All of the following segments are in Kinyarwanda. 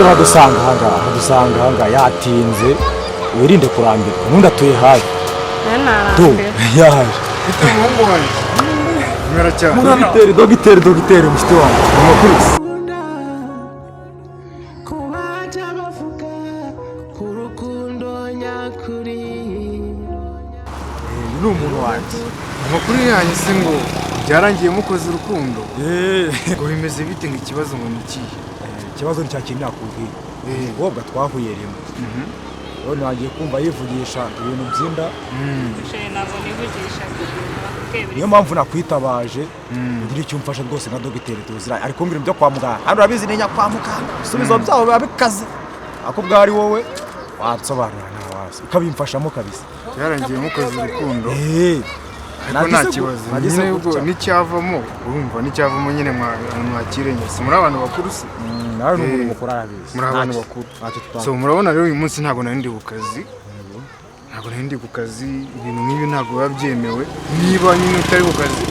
Hadusanga ahangaha yatinze wirinde kurambirwa nundi atuye hafi yaje umuhungu wanjye mwera cyane dogiteri mushiti wanjye umukurisi ni umuntu wanjye amakuru yanjye se ngo byarangiye mukoze urukundo ngo bimeze bite ngo ikibazo ngo ni ikihe ikibazo ni cya kintu nakubwiye umukobwa twahuye rimwe none wagiye kumva yivugisha ibintu by'inda niyo mpamvu nakwitabaje ugira icyo umfasha rwose nka dogiteri tuziranye ari kumbwira ibyo kwa muganga hano urabizi ni kwa muganga ibisubizo byabo biba bikaze ako bwari wowe watsobanura ntawazi ukabimfashamo kabisa byarangiye mukoze urukundo ariko nta kibazo nyine ubwo n'icyavamo urumva n'icyavamo nyine mwakirenge si muri abantu bakuru se nawe n'umuntu mukuru arabizi muri abantu bakuru so murabona rero uyu munsi ntabwo nari ndi ku kazi ibintu nk'ibi ntabwo biba byemewe niba nyine utari ku kazi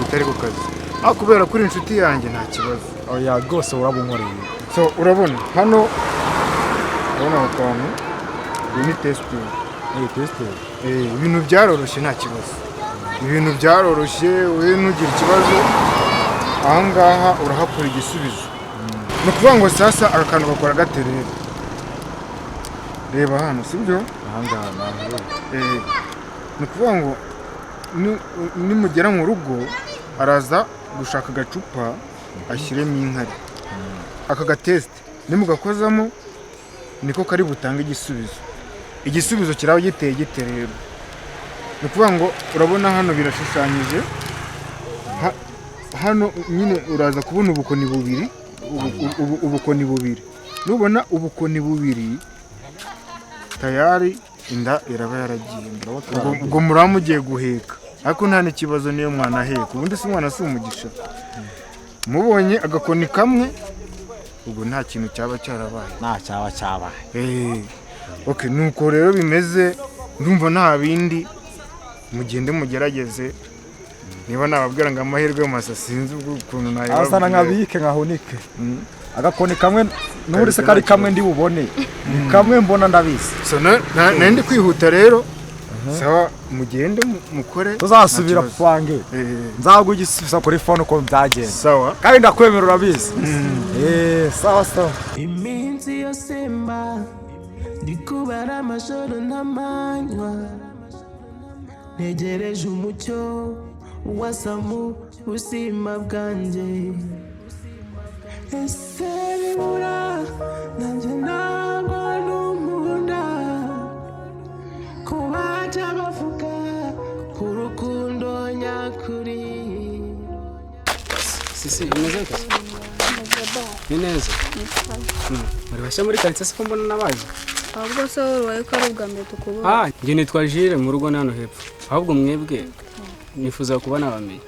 utari ku kazi aho kubera kuri inshuti yanjye nta kibazo oya rwose urabunkoreye so urabona hano urabona aho kantu iyi ni testing ibintu byaroroshye nta kibazo ibintu byaroroshye we ntugire ikibazo ahangaha urahakura igisubizo ni ukuvuga ngo sasa aka kantu gakora gaterera reba hano sibyo ahangaha ni ukuvuga ngo nimugera mu rugo araza gushaka agacupa ashyiremo inkari aka gatesite nimugakozamo niko kari butange igisubizo kiraba giteye giterera ni ukuvuga ngo urabona hano birashushanyije hano nyine uraza kubona ubukoni bubiri nubona ubukoni bubiri tayari inda iraba yaragiye ubwo muraba mugiye guheka ariko nta n'ikibazo niyo mwana aheka ubundi si umwana si umugisha mubonye agakoni kamwe ubwo nta kintu cyaba cyarabaye okay nuko rero bimeze ndumva nta bindi mugende mugerageze niba nababwira ngo amahirwe masa sinzi ukuntu nayo asana nkabike nkahunike agakoni kamwe n'uri se kari kamwe ndi bubone kamwe mbona ndabizi so nandi kwihuta rero sawa mugende mukore tuzasubira kwange nzagugisubiza kuri phone uko byagenze sawa kandi ndakwemera urabizi sawa iminsi yose mba ndikubara amajoro n'amanywa ntegereje umucyo wasa mu buzima bwanjye ese bibura nanjye ntabwo n'umunda kuba bajya bavuga ku rukundo nyakuri sisi umeze gute ni neza muri bashya muri karitsiye se ko mbona nabaje ahubwo se wowe ko ari ubwa mbere tukubona njye nitwa Jire mu rugo hano hepfo ahubwo mwebwe nifuza kuba nabamenye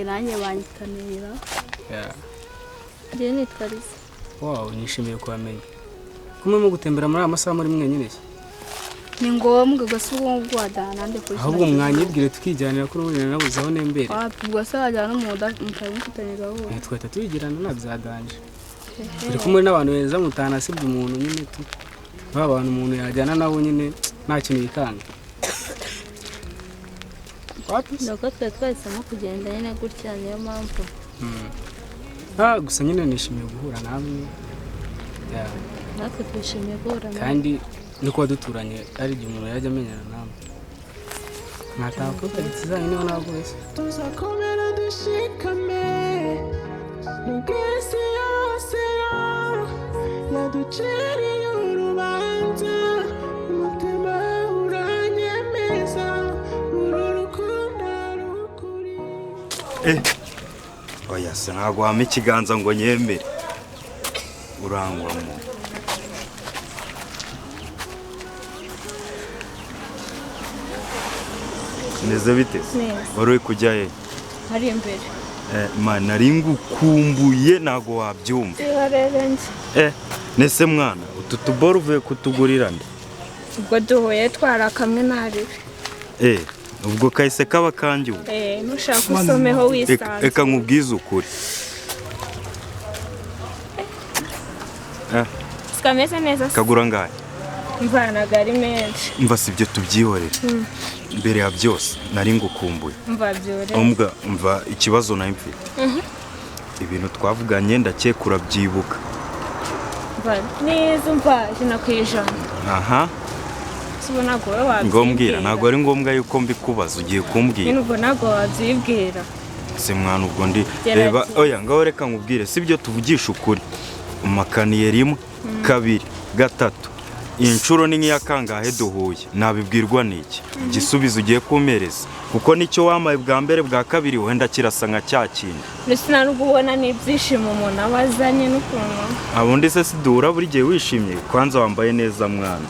nanjye banyitanira njye nitwa Lisa nishimiye kubamenya kumwe mu gutembera muri aya masaha muri mwenyine ni ngombwa gasa ubwo wadana nande kuri ahubwo mwanyibwire tukijyanira kuri ubu nabuze aho nembere ubwo se wajyana mutamufatanyiriza wowe twahita tubigirana nabyaganje turi kumwe n'abantu beza mutanasibye umuntu nyine abantu umuntu yajyana nabo nyine nta kintu yikanga nuko twahisemo kugenda nyine gutya niyo mpamvu gusa nyine nishimiye guhura namwe natwe twishimiye guhura namwe kandi no kuba duturanye ari igihe umuntu yajya amenyana namwe mwataha kuri karitsiye zanyu niho ntabwo wese tuzakomera dushikame n'ubwisi yose yaduciriye urubanza umutima uranyemeza uru rukundo rukuri oya se ntabwo wampa ikiganza ngo nyemere urangwamo neza bite wari uri kujya he hari imbere nari ngukumbuye ntabwo wabyumva nese mwana utu tuboro uvuye kutugurira nde ubwo duhuye twarakamwe nariwe ubwo kahise kaba kanjye ubu nushaka usomeho wisanze reka nkubwize ukuri sikameze neza. kagura ngahe? Mvanaga ari menshi. Umva sibyo tubyihorera. Mbere ya byose nari ngukumbuye. Umva byore. Umva ikibazo nayo mfite. Ibintu twavuganye ndakekura byibuka. Neza umva jina kwijana. Aha. Sibona ko wabyibwira. Ngombwira ntago ari ngombwa yuko mbikubaza ugiye kumbwira. Nubwo nago wabyibwira. Se mwana ubwo ndi reba oya ngaho reka nkubwire sibyo tuvugisha ukuri. Umakaniye rimwe, kabiri, gatatu. Inshuro ni nk'iya kangahe duhuye nabibwirwa n'iki? Igisubizo ugiye kumereza kuko nicyo wamaye bwa mbere bwa kabiri wenda kirasa nka cyakindi. Mbese narubona n'ibyishimo umuntu abazanye n'ukuntu. Abundi se sidura buri gihe wishimye kwanza wambaye neza mwana.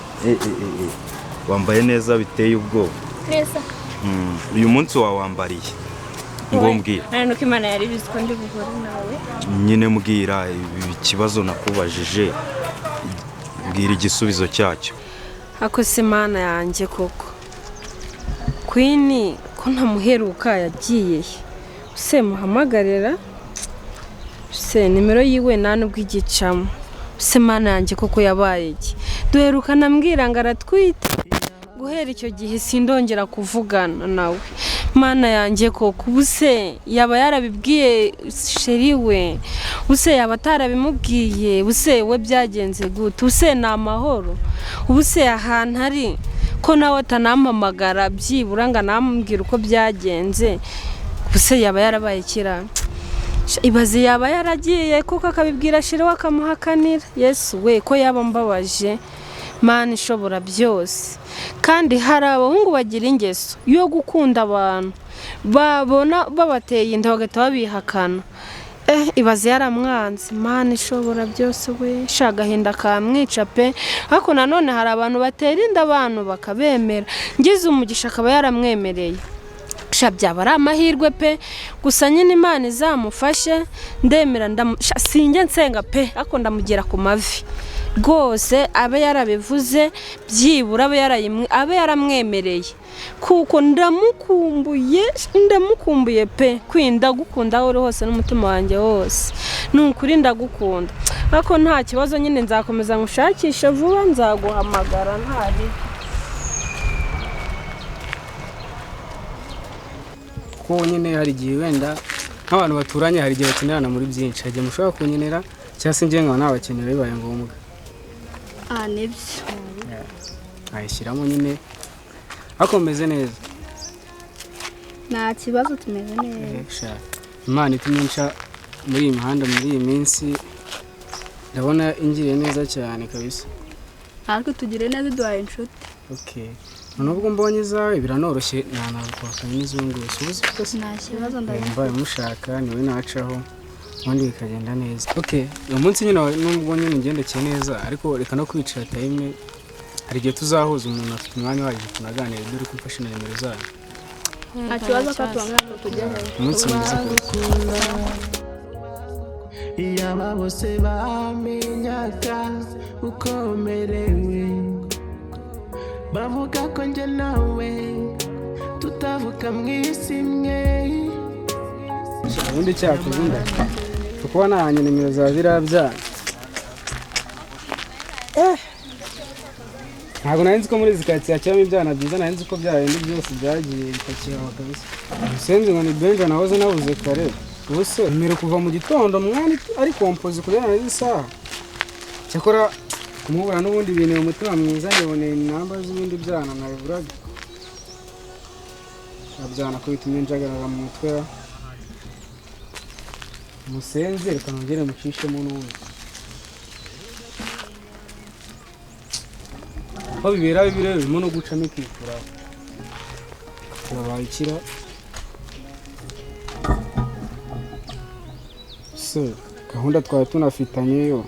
Wambaye neza biteye ubwoba. Neza. Uyu munsi wawambariye. Ngombwira. Nuko Imana yari biziko ndi buhore nawe. Nyine mbwira ikibazo nakubajije. Mbwira igisubizo cyacyo. Ako se Mana yanjye koko. Queen ko ntamuheruka yagiye. Se muhamagarira. Se nimero yiwe nubwo igicamo. Se Mana yanjye koko yabaye iki? Duherukana mbwira ngo aratwita. Guhera icyo gihe sindongera kuvugana nawe. Mana yanjye koko ubuse yaba yarabibwiye sheri we. Ubuse yaba atarabimubwiye. Ubuse we byagenze gute? Ubuse ni amahoro. Ubuse ahantu ari ko nawe atanampamagara byibura ngo anamubwira uko byagenze. Ubuse yaba yarabaye kira. Ibaze yaba yaragiye kuko akabibwira sheri we akamuhakanira. Yesu we ko yaba mbabaje. Mana ishobora byose. Kandi hari abahungu bagira ingeso yo gukunda abantu babona babateye inda bagahita babihakana. Ibaze yaramwanze. Mana ishobora byose we shagahinda kamwica pe. Ariko nanone hari abantu batera inda abantu bakabemera. Ngize umugisha akaba yaramwemereye. Byaba ari amahirwe pe. Gusa nyine Imana izamufashe ndemera sinjye nsenga pe ariko ndamugira ku mavi. Rwose abe yarabivuze byibura abe yaramwemereye kuko ndamukumbuye pe kwinda gukunda aho uri hose n'umutima wanjye wose nukuri ndagukunda ariko nta kibazo nyine nzakomeza ngushakisha vuba nzaguhamagara ntari ko nyine hari igihe wenda nk'abantu baturanye hari igihe bakenerana muri byinshi hagiye mushobora kunyenera cyangwa se njye nkaba nabakenera bibaye ngombwa. Nibyo. Ayishyiramo nyine akomeze neza. Nta kibazo tumeze neza. Imana itumye nca muri iyi mihanda muri iyi minsi ndabona ingiriye neza cyane kabisa. Ariko tugire neza duhaye inshuti. Okay. Nubwo mbonye zawe biranoroshye nanakwakanye n'izungu ubuze kose. Nta kibazo ndabona. Mbaye mushaka niwe nacaho. Ubundi bikagenda neza. Okay, uyu munsi nyine nubwo nyine ngendekeye neza ariko reka no kwicara time hari igihe tuzahuza umuntu afite umwanya waje tunaganira dore ko ufashe nimero zayo. Nta kibazo ko tubangana tugeraho. Umunsi mwiza kuri. Iyaba bose bamenyaga uko merewe bavuga ko njye nawe tutavuka mu isi imwe. Ubundi cyakugunda kuko nahanye nimero za birabya. Ntabwo nari nzi ko muri zikatsi yakiramo ibyana byiza nari nzi ko byarindi byose byagiye bikakiraho kabisa. Senze ngo ni Benja nahoze nabuze kare. Ubuse nimero kuva mu gitondo mwana ari kompoze kugera na isaha. Cyakora kumubura n'ubundi bintu mu mutima mwiza ndeboneye namba z'ibindi byana nabiburaga. Abyana ko bitumye njagarara mu mutwe. Musenze reka nongere mucishemo n'ubundi. Aho bibera bibire birimo no gucamo ikikura. Babayikira. Se gahunda twari tunafitanye yo.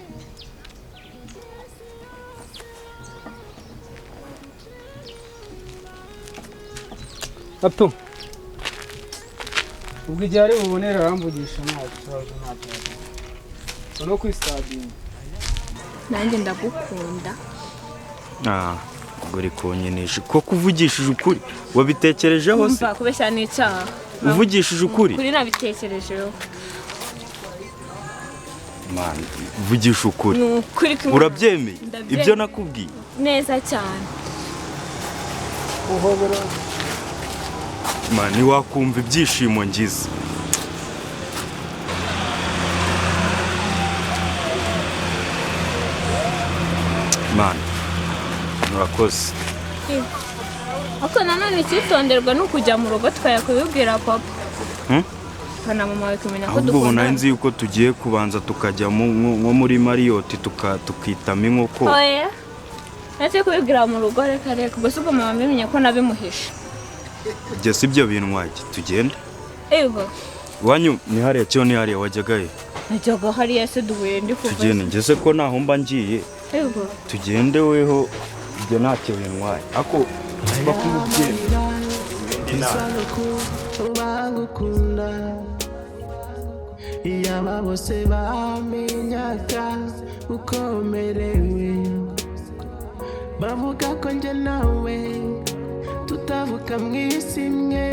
Ato. Ubwo igihe ari bubonera aramvugisha nta kibazo nta kibazo. No kwistadinga. Nanjye ndagukunda. Gore konyeneje ko kuvugishije ukuri wabitekerejeho se? Umva kubeshya n'icyaha. Uvugishije ukuri? Kuri nabitekerejeho. mwana vugisha ukuri ni ukuri ko urabyemeye Ndabyemeye. ibyo nakubwiye neza cyane uhobora mwana ntiwakumva ibyishimo ngize mwana murakoze ariko nanone icyitonderwa ni ukujya mu rugo tukajya kubibwira papa kana mama wawe kumenya ko ahubwo ubu nari dukundana nzi yuko tugiye kubanza tukajya nko muri mariyoti tukitamo inkoko oya ndetse kubibwira mu rugo reka gusa ubwo mama mbimenye ko nabimuhishe ibyo si byo bintwage tugende ego iwanyu ni hariya cyo ni hariya wajyaga he najyaga hariya se duhuye ndi kuva tugende ngeze ko naho mba ngiye ego tugende weho ibyo ntacyo bintwaye ako bakubwiye bagukunda iyaba bose bamenyaga uko umerewe bavuga ko njye nawe tutavuka mu isi imwe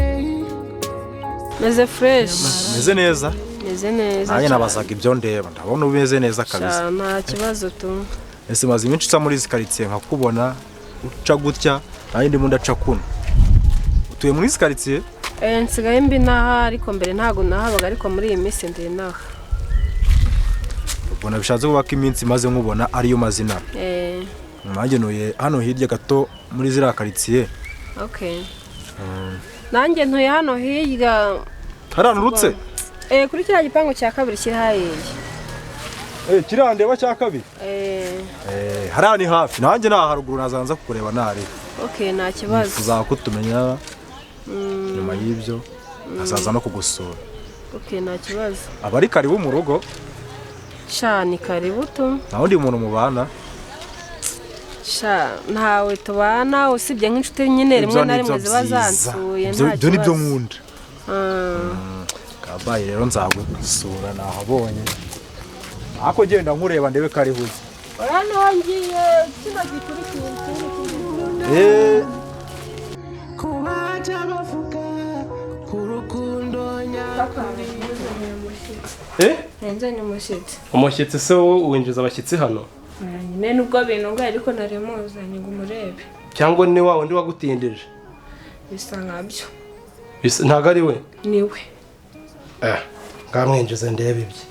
meze fresh meze neza meze neza nanjye cyane. nabazaga ibyo ndeba ndabona umeze neza kabisa Sha, nta kibazo tu ese maze iminsi uca muri izi karitsiye nkakubona uca gutya nanjye ndimo ndaca kuno utuye muri izi karitsiye nsigaye mbi naha ariko mbere ntago nahabaga ariko muri iyi minsi ndi naha ubona bishatse kuba ko iminsi maze nkubona ariyo mazina nanjye ntuye hano hirya gato muri ziriya karitsiye okay nanjye ntuye hano hirya haranurutse kuri kiriya gipangu cya kabiri kiri hariya kiriya ndeba cya kabiri hariya ni hafi nanjye naha haruguru nazanza kukureba nari okay nta kibazo tuzaba kutumenya nyuma y'ibyo azaza no kugusura okay nta kibazo aba ari karibu mu rugo sha ni karibu tu nta wundi muntu mubana sha ntawe tubana usibye nk'inshuti nyine rimwe na rimwe ziba zansuye nta ibyo ni byo kibazo nkunda kabaye rero nzagusura nahabonye ako genda nkureba ndebe karibu hano wangiye kino gikurikiye ikindi kubajya bavuga ku rukundo nyakuri nzanye umushyitsi umushyitsi se wowe winjiza abashyitsi hano nyine nubwo binungaye ariko nari muzanye ngo umurebe cyangwa ni wa wundi wagutindije bisa nkabyo ntabwo ari we niwe ngamwinjiza ndebe ibye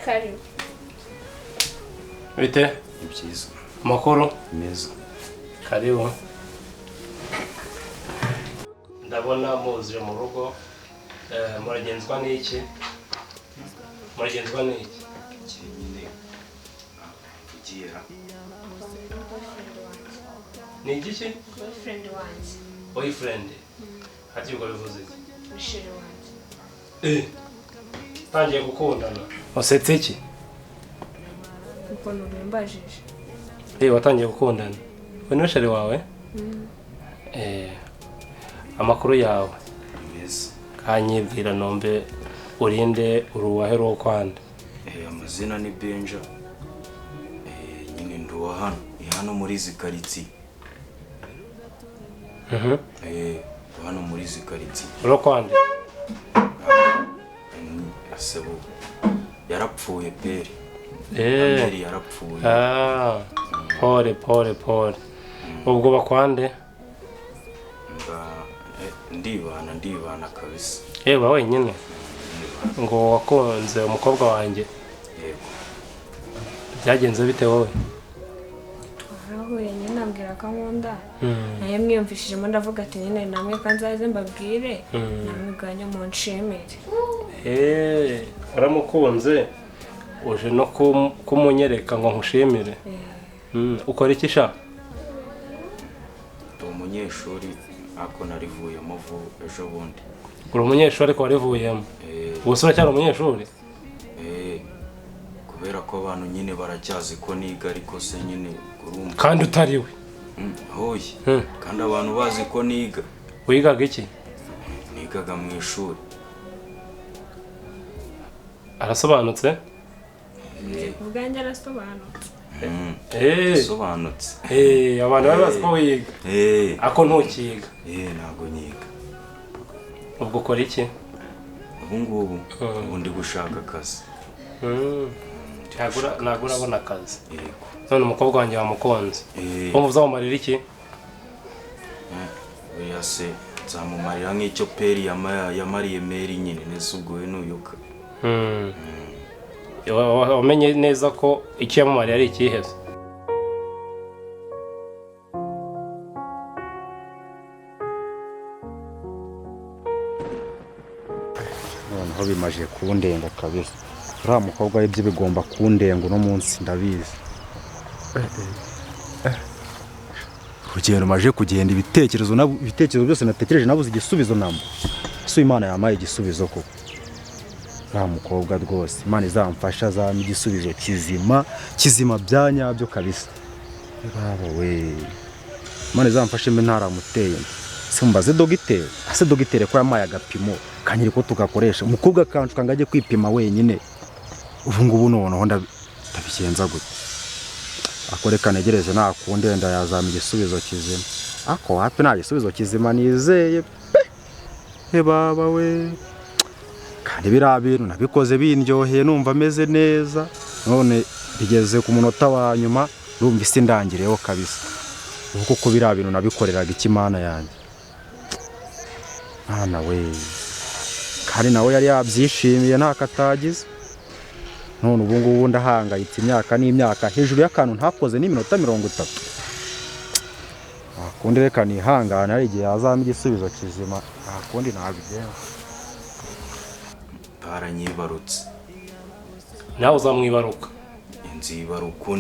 karibu bite ni byiza amakuru meza karibu ndabona muzije mu rugo muragenzwa n'iki muragenzwa n'iki ni igiki boyfriend wanjye boyfriend hati ubwo bivuze iki bishire wanjye tangiye gukundana wasetse iki kuko nubimbajije watangiye gukundana we ni shari wawe amakuru yawe meza kanyibwira nombe urinde uruwahe rwo kwanda amazina ni Benja nyine nduwa hano muri izi karitsiye hano muri izi karitsiye rwo kwanda asebo yarapfuye peri yarapfuye pole ubwo bakwande ndibana kabisa yewe wenyine ngo wakunze umukobwa wanjye yego byagenze bite wowe twarahuye nyine nabwira ko nkunda nayo mwiyumvishijemo ndavuga ati nyine namwe kanzaze mbabwire namwe ubwanyu munshimire waramukunze uje no kumunyereka ngo nkushimire ukora iki sha ndi umunyeshuri ako narivuyemo ejo bundi uri umunyeshuri ariko warivuyemo ubu uracyari umunyeshuri kubera ko abantu nyine baracyazi ko niga ariko se nyine urumva kandi utariwe hoye kandi abantu bazi ko niga wigaga iki nigaga mu ishuri arasobanutse ubwanjye arasobanutse asobanutse abantu bari bazi ko wiga ako ntukiga ntabwo nyiga ubwo ukora iki ubu ngubu ndi gushaka akazi. ntabwo urabona akazi. Yego. None umukobwa wanjye wamukunze. Wumva uzamumarira iki? Oya se nzamumarira nk'icyo peri yamariye meri nyine nese ubwo we nuyuka. Wamenye neza ko icyo yamumariye ari ikiheze. noneho bimaje kundenga kabisa uriya mukobwa w'ibyo bigomba kundenga uno munsi ndabizi. urugendo maje kugenda ibitekerezo byose natekereje nabuze igisubizo namba so Imana yamaye igisubizo koko uriya mukobwa rwose Imana izamfasha azampa igisubizo kizima bya nyabyo kabisa. baba we Imana izamfashe mbe ntaramuteye simbaze dogiteri ko yamaye agapimo kanyiri ko tugakoresha umukobwa kancuka ngajye kwipima wenyine ubu ngubu noneho ndabigenza gute akoreka negereje nakunde nda yazama igisubizo kizima ako hapi nta gisubizo kizima nizeye baba we kandi biriya bintu nabikoze bindyoheye numva ameze neza none bigeze ku munota wa nyuma urumva isi ndangireho kabisa ubu kuko biriya bintu nabikoreraga ikimana yanjye mwana we kandi nawe yari yabyishimiye nta katagize none ubu ngubu ndahangayitse imyaka n'imyaka hejuru y'akantu ntakoze n'iminota 30 akundi reka nihangana ari igihe yazama igisubizo kizima akundi nabigenza. Baranyibarutse nawe uzamwibaruka. Nzibaruka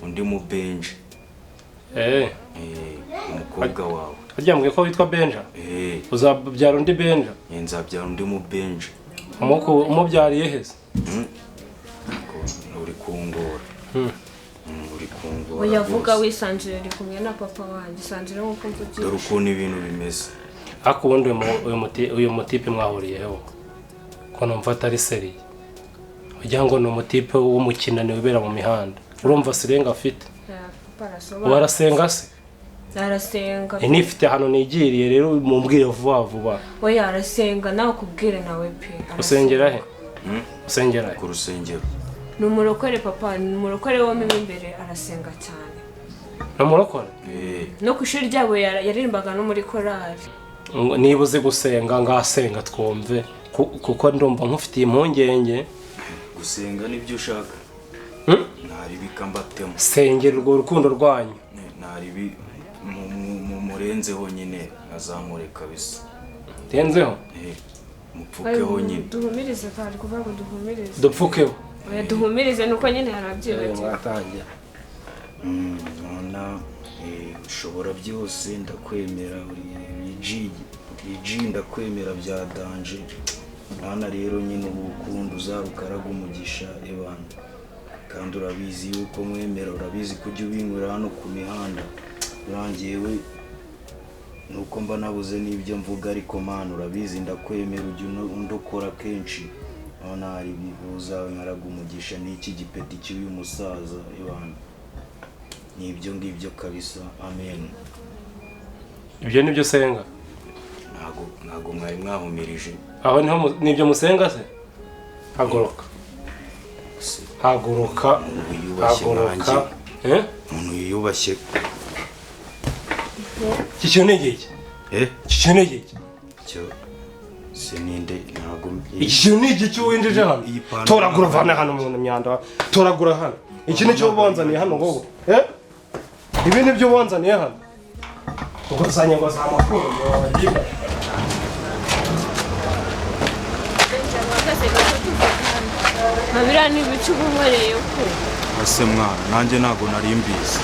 undi mu Benja. Umukobwa wawe aryambwiye ko witwa Benja. Uzabyara undi Benja. Nzabyara undi mu Benja. Umubyariye heze? uri kungora. uri kungora. Uyavuga wisanzure uri kumwe na papa wanjye sanzure nkuko mvugiye. Dore ukuntu ibintu bimeze. Akundi uyu mutipe mwahuriyeho ko numva atari seri. Ujya ngo ni umutipe w'umukinane wibera mu mihanda. Urumva sirenga afite? Warasenga se? Arasenga. Nifite hano nigiriye rero mumbwire vuba. Oya arasenga nawe kubwire nawe pe. Usengera he? Usengera ku rusengero. Numurokore papa, numurokore wo mimi imbere arasenga cyane. Numurokore? No kushuri ryabo yaririmbaga no muri korali. Nibuze gusenga ngasenga twumve kuko ndumva nkufitiye impungenge. Gusenga nibyo ushaka. Nari bikambatemo. Sengera urwo rukundo rwanyu. Nari murenzeho nyine azamure kabisa. Tenzeho? Mupfukeho nyine. Duhumirize kandi kuvuga ngo duhumirize. Dupfukeho. Oya duhumirize nuko nyine yarabyibagiye. Watangiye. Nona ushobora byose ndakwemera uri G ndakwemera bya danje. Nana rero nyine ubukundo uzarukaraga umugisha ebana. Kandi urabizi yuko mwemera urabizi kujya ubinywera hano ku mihanda. Urangiyewe nuko mba nabuze n'ibyo mvuga ariko mana urabizi ndakwemera ujya undokora kenshi. Nona hari bibuza nkaraga umugisha n'iki gipeti cy'uyu musaza ebana. Nibyo ngibyo kabisa amen. Ibyo nibyo senga? Ntago mwari mwahumirije. Aho niho nibyo musenga se? Haguruka. Haguruka. Umuntu yiyubashye. Kicyonegeke. Kicyonegeke. Cyo sininde ntago. Icyonegeke cyo winjije hano. Toragura vana hano mu myanda. Toragura hano. Iki nicyo bonzaniye hano gogo. Ibi nibyo bonzaniye hano. Ukozanye ngo za makuru wagiba. Mabira ni bicu bunkoreye ko. Ase mwana nanjye nago nari mbizi.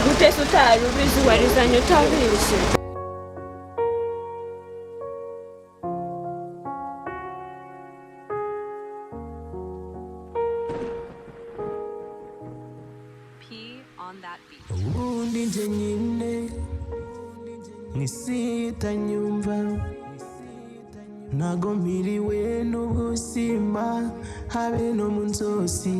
Gute sutari ubizi warizanye utabizi. Ubundi nje nyine nisita nyumva nago mpiriwe n'ubuzima habe no mu nzozi.